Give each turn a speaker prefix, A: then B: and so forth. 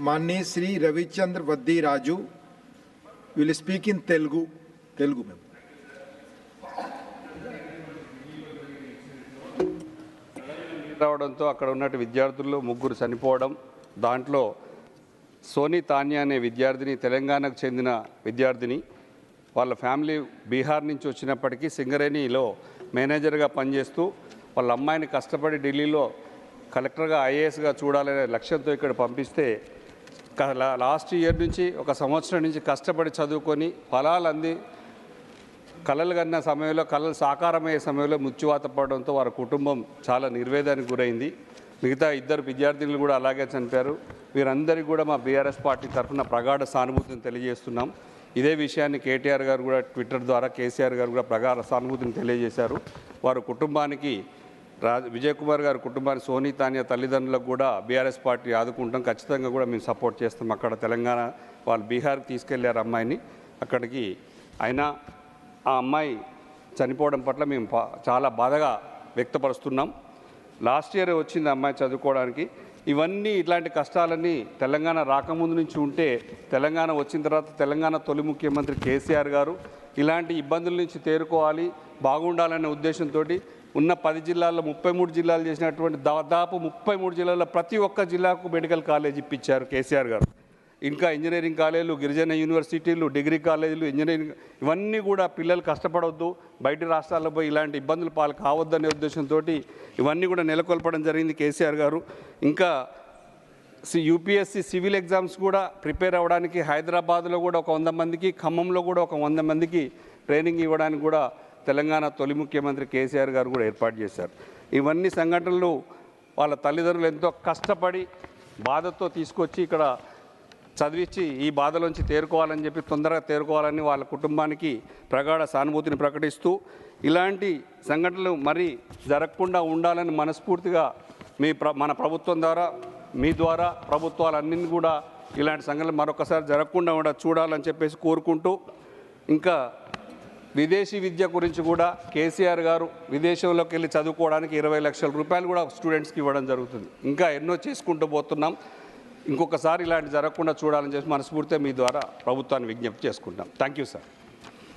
A: माननीय Shri Ravichander वद्दी Raju will speak in Telugu. Telugu ma'am.
B: రావడంతో అక్కడ ఉన్న విద్యార్థుల్లో ముగ్గురు చనిపోవడం, దాంట్లో సోనీ తాన్యా అనే విద్యార్థిని తెలంగాణకు చెందిన విద్యార్థిని, వాళ్ళ ఫ్యామిలీ బీహార్ నుంచి వచ్చినప్పటికీ సింగరేణిలో మేనేజర్గా పనిచేస్తూ వాళ్ళ అమ్మాయిని కష్టపడి ఢిల్లీలో కలెక్టర్గా ఐఏఎస్గా చూడాలనే లక్ష్యంతో ఇక్కడ పంపిస్తే లాస్ట్ ఇయర్ నుంచి ఒక సంవత్సరం నుంచి కష్టపడి చదువుకొని ఫలాలు అంది కలలు కన్న సమయంలో కళలు సాకారమయ్యే సమయంలో మృత్యువాత పడడంతో వారి కుటుంబం చాలా నిర్వేదానికి గురైంది. మిగతా ఇద్దరు విద్యార్థులు కూడా అలాగే చనిపోయారు. వీరందరికీ కూడా మా బీఆర్ఎస్ పార్టీ తరఫున ప్రగాఢ సానుభూతిని తెలియజేస్తున్నాం. ఇదే విషయాన్ని కేటీఆర్ గారు కూడా ట్విట్టర్ ద్వారా కేసీఆర్ గారు కూడా ప్రగాఢ సానుభూతిని తెలియజేశారు. వారి కుటుంబానికి విజయ్ కుమార్ గారి కుటుంబానికి సోనీ తాన్యా తల్లిదండ్రులకు కూడా బీఆర్ఎస్ పార్టీ ఆదుకుంటాం, ఖచ్చితంగా కూడా మేము సపోర్ట్ చేస్తాం. అక్కడ తెలంగాణ వాళ్ళు బీహార్కి తీసుకెళ్లారు అమ్మాయిని అక్కడికి. అయినా ఆ అమ్మాయి చనిపోవడం పట్ల మేము చాలా బాధగా వ్యక్తపరుస్తున్నాం. లాస్ట్ ఇయర్ వచ్చింది అమ్మాయి చదువుకోవడానికి. ఇవన్నీ ఇట్లాంటి కష్టాలన్నీ తెలంగాణ రాకముందు నుంచి ఉంటే, తెలంగాణ వచ్చిన తర్వాత తెలంగాణ తొలి ముఖ్యమంత్రి కేసీఆర్ గారు ఇలాంటి ఇబ్బందుల నుంచి తేరుకోవాలి, బాగుండాలనే ఉద్దేశంతో ఉన్న 10 జిల్లాల్లో 33 జిల్లాలు చేసినటువంటి దాదాపు 33 జిల్లాల్లో ప్రతి ఒక్క జిల్లాకు మెడికల్ కాలేజ్ ఇప్పించారు కేసీఆర్ గారు. ఇంకా ఇంజనీరింగ్ కాలేజీలు, గిరిజన యూనివర్సిటీలు, డిగ్రీ కాలేజీలు, ఇంజనీరింగ్ ఇవన్నీ కూడా పిల్లలు కష్టపడవద్దు, బయట రాష్ట్రాల్లో పోయి ఇలాంటి ఇబ్బందులు పాలు కావద్దనే ఉద్దేశంతో ఇవన్నీ కూడా నెలకొల్పడం జరిగింది కేసీఆర్ గారు. ఇంకా యూపీఎస్సీ సివిల్ ఎగ్జామ్స్ కూడా ప్రిపేర్ అవ్వడానికి హైదరాబాద్లో కూడా ఒక 100 మందికి, ఖమ్మంలో కూడా ఒక 100 మందికి ట్రైనింగ్ ఇవ్వడానికి కూడా తెలంగాణ తొలి ముఖ్యమంత్రి కేసీఆర్ గారు కూడా ఏర్పాటు చేశారు. ఇవన్నీ సంఘటనలు వాళ్ళ తల్లిదండ్రులు ఎంతో కష్టపడి బాధతో తీసుకొచ్చి ఇక్కడ చదివించి ఈ బాధలోంచి తేరుకోవాలని చెప్పి, తొందరగా తేరుకోవాలని వాళ్ళ కుటుంబానికి ప్రగాఢ సానుభూతిని ప్రకటిస్తూ, ఇలాంటి సంఘటనలు మరీ జరగకుండా ఉండాలని మనస్ఫూర్తిగా మన ప్రభుత్వం ద్వారా, మీ ద్వారా ప్రభుత్వాలన్నీ కూడా ఇలాంటి సంఘటనలు మరొకసారి జరగకుండా చూడాలని చెప్పేసి కోరుకుంటూ, ఇంకా విదేశీ విద్య గురించి కూడా కేసీఆర్ గారు విదేశంలోకి వెళ్ళి చదువుకోవడానికి 20 లక్షల రూపాయలు కూడా స్టూడెంట్స్కి ఇవ్వడం జరుగుతుంది. ఇంకా ఎన్నో చేసుకుంటూ పోతున్నాం. ఇంకొకసారి ఇలాంటి జరగకుండా చూడాలని చెప్పి మనస్ఫూర్తిగా మీ ద్వారా ప్రభుత్వాన్ని విజ్ఞప్తి చేసుకుంటాం. Thank you sir.